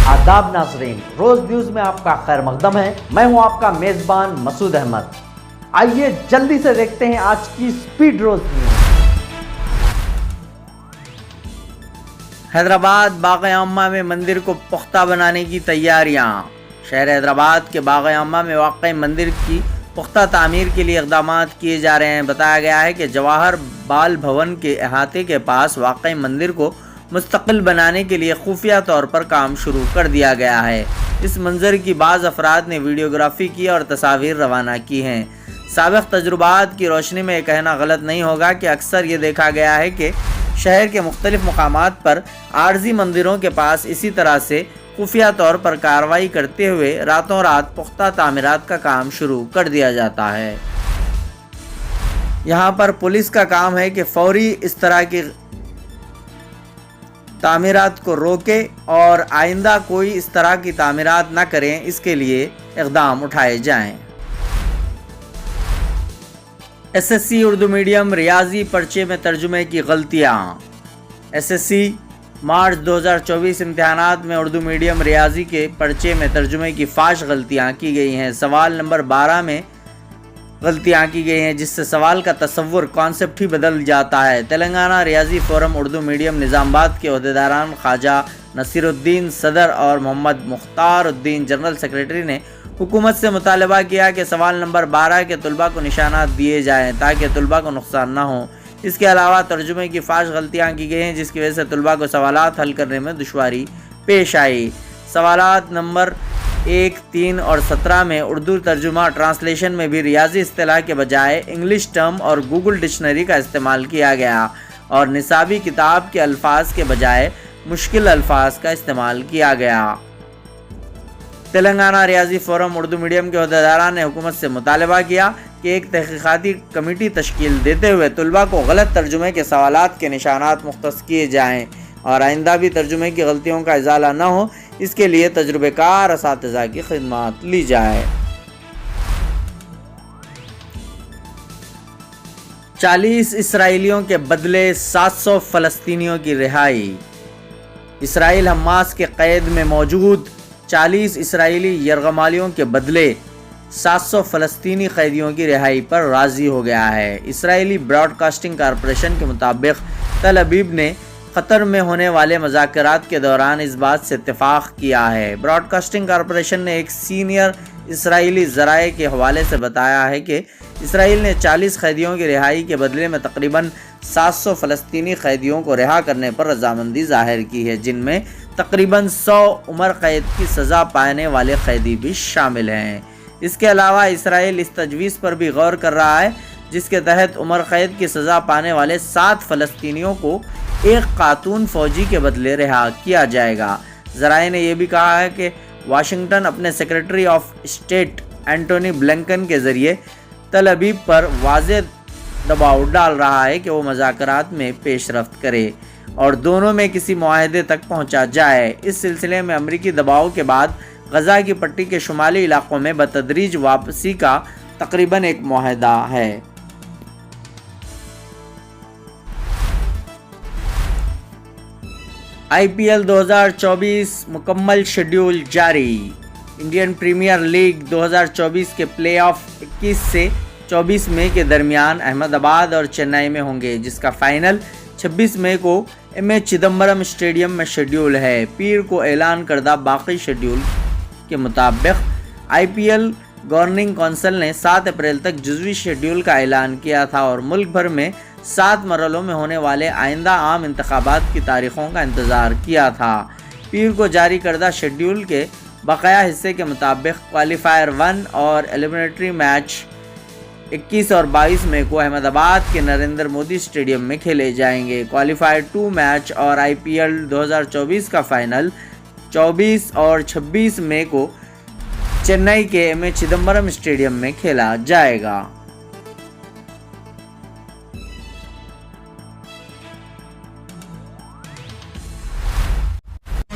आदाब नाज़रीन, रोज न्यूज में आपका खैर मकदम है। मैं हूं आपका मेजबान मसूद अहमद। आइए जल्दी से देखते हैं आज की स्पीड रोज न्यूज। हैदराबाद बाग़-ए-आमा में मंदिर को पुख्ता बनाने की तैयारियां। शहर हैदराबाद के बाग़-ए-आमा में वाक़ई मंदिर की पुख्ता तामीर के लिए इक़दामात किए जा रहे हैं। बताया गया है कि जवाहर बाल भवन के अहाते के पास वाक़ई मंदिर को मुस्तकिल बनाने के लिए खुफिया तौर पर काम शुरू कर दिया गया है। इस मंजर की बाज़ अफराद ने वीडियोग्राफी की और तस्वीर रवाना की हैं। साबिक़ तजुर्बात की रोशनी में यह कहना गलत नहीं होगा कि अक्सर ये देखा गया है कि शहर के मुख्तलिफ मकामात पर आर्जी मंदिरों के पास इसी तरह से खुफिया तौर पर कार्रवाई करते हुए रातों रात पुख्ता तामीरात का काम शुरू कर दिया जाता है। यहाँ पर पुलिस का काम है कि फौरी इस तरह की तामीरात को रोके और आइंदा कोई इस तरह की तामीरात न करें, इसके लिए इक़दाम उठाए जाएं। एसएससी उर्दू मीडियम रियाजी पर्चे में तर्जुमे की गलतियाँ। एसएससी मार्च 2024 इम्तिहानात में उर्दू मीडियम रियाजी के पर्चे में तर्जुमे की फाश गलतियाँ की गई हैं। सवाल नंबर 12 में गलतियाँ की गई हैं, जिससे सवाल का तसव्वुर कॉन्सेप्ट ही बदल जाता है। तेलंगाना रियाजी फोरम उर्दू मीडियम निज़ामाबाद के अहदेदारान ख्वाजा नसीरुद्दीन सदर और मोहम्मद मुख्तारुद्दीन जनरल सेक्रेटरी ने हुकूमत से मुतालबा किया कि सवाल नंबर 12 के तलबा को निशानात दिए जाएँ ताकि तलबा को नुकसान न हो। इसके अलावा तर्जुमे की फाश गलतियाँ की गई हैं, जिसकी वजह से तलबा को सवालात हल करने में दुश्वारी पेश आई। सवालात नंबर 1, 3 और 17 में उर्दू तर्जुमा ट्रांसलेशन में भी रियाजी इस्तिलाह के बजाय इंग्लिश टर्म और गूगल डिक्शनरी का इस्तेमाल किया गया और निसाबी किताब के अल्फाज के बजाय मुश्किल अल्फाज का इस्तेमाल किया गया। तेलंगाना रियाजी फोरम उर्दू मीडियम के अहदेदारान ने हुकूमत से मुतालबा किया कि एक तहकीकाती कमेटी तश्कील देते हुए तलबा को गलत तर्जुमे के सवालात के निशानात मुख्तस किए जाएँ और आइंदा भी तर्जुमे की गलतियों का इजाला न हो, इसके लिए तजुर्बेकार असातिज़ा की खिदमत ली जाए। 40 इसराइलियों के बदले 700 फ़लस्तीनियों की रिहाई। इसराइल हमास के क़ैद में मौजूद 40 इसराइली यरगमालियों के बदले 700 फ़लस्तीनी कैदियों की रिहाई पर राज़ी हो गया है। इसराइली ब्रॉडकास्टिंग कॉरपोरेशन के मुताबिक तल अबीब ने कतर में होने वाले मुज़ाकरात के दौरान इस बात से इत्तेफाक किया है। ब्रॉडकास्टिंग कॉरपोरेशन ने एक सीनियर इसराइली ज़राए के हवाले से बताया है कि इसराइल ने 40 कैदियों की रिहाई के बदले में तकरीबन 700 फ़लस्तीनी कैदियों को रिहा करने पर रजामंदी ज़ाहिर की है, जिनमें तकरीबन 100 उम्र कैद की सज़ा पाने वाले कैदी भी शामिल हैं। इसके अलावा इसराइल इस तजवीज़ पर भी गौर कर रहा है जिसके तहत उम्र कैद की सज़ा पाने वाले 7 फ़लस्तीनियों को एक खातून फ़ौजी के बदले रिहा किया जाएगा। ज़राए ने यह भी कहा है कि वाशिंगटन अपने secretary of state Antony Blinken के ज़रिए तल अबीब पर वाज़ेह दबाव डाल रहा है कि वो मुज़ाकरात में पेशरफ्त करे और दोनों में किसी मुआहदे तक पहुंचा जाए। इस सिलसिले में अमरीकी दबाव के बाद गज़ा की पट्टी के शुमाली इलाकों में बतदरीज वापसी का तकरीबन एक मुआहदा है। IPL 2024 मुकम्मल शेड्यूल जारी। इंडियन प्रीमियर लीग 2024 के प्लेऑफ 21 से 24 मई के दरमियान अहमदाबाद और चेन्नई में होंगे, जिसका फाइनल 26 मई को MS चिदम्बरम स्टेडियम में शेड्यूल है। पीर को ऐलान करदा बाकी शेड्यूल के मुताबिक IPL गवर्निंग कौंसिल ने 7 अप्रैल तक जुज़वी शेड्यूल का ऐलान किया था और मुल्क भर में 7 मरलों में होने वाले आइंदा आम इंतखाबात की तारीखों का इंतज़ार किया था। पीर को जारी करदा शेड्यूल के बकाया हिस्से के मुताबिक क्वालिफायर 1 और एलिमिनेटरी मैच 21 और 22 मई को अहमदाबाद के नरेंद्र मोदी स्टेडियम में खेले जाएंगे। क्वालिफायर 2 मैच और IPL 2024 का फाइनल 24 और 26 मई को चेन्नई के MS चिदम्बरम स्टेडियम में खेला जाएगा।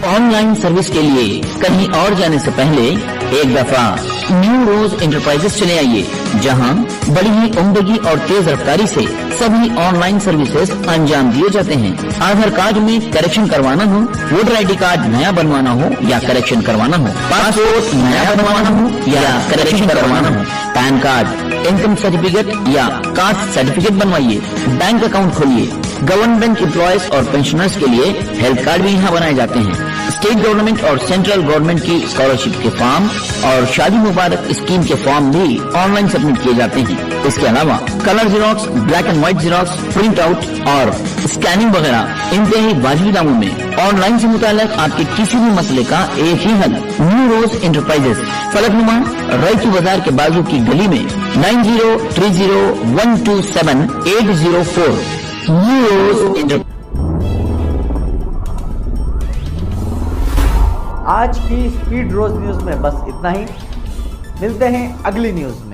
ऑनलाइन सर्विस के लिए कहीं और जाने से पहले एक दफा न्यू रोज एंटरप्राइजेस चले आइए। जहां बड़ी ही उम्दगी और तेज रफ्तारी से सभी ऑनलाइन सर्विसेज अंजाम दिए जाते हैं। आधार कार्ड में करेक्शन करवाना हो, वोटर ID कार्ड नया बनवाना हो या करेक्शन करवाना हो, पासपोर्ट नया बनवाना हो या करेक्शन करवाना हो, पैन कार्ड, इनकम सर्टिफिकेट या कास्ट सर्टिफिकेट बनवाइए, बैंक अकाउंट खोलिए। गवर्नमेंट एम्प्लॉयज और पेंशनर्स के लिए हेल्थ कार्ड भी यहाँ बनाए जाते हैं। स्टेट गवर्नमेंट और सेंट्रल गवर्नमेंट की स्कॉलरशिप के फॉर्म और शादी मुबारक स्कीम के फॉर्म भी ऑनलाइन सबमिट किए जाते हैं। इसके अलावा colour xerox, black and white xerox, print out और स्कैनिंग वगैरह इंतहाई वाजिबी दामों में ऑनलाइन से मुताल्लिक आपके किसी भी मसले का एक ही हल। न्यू रोज इंटरप्राइजेस, फलकनुमा, रईचू बाजार के बाजू की गली में 9030127804। न्यू रोज इंटरप्राइजेस। आज की स्पीड रोज न्यूज में बस इतना ही। मिलते हैं अगली न्यूज में।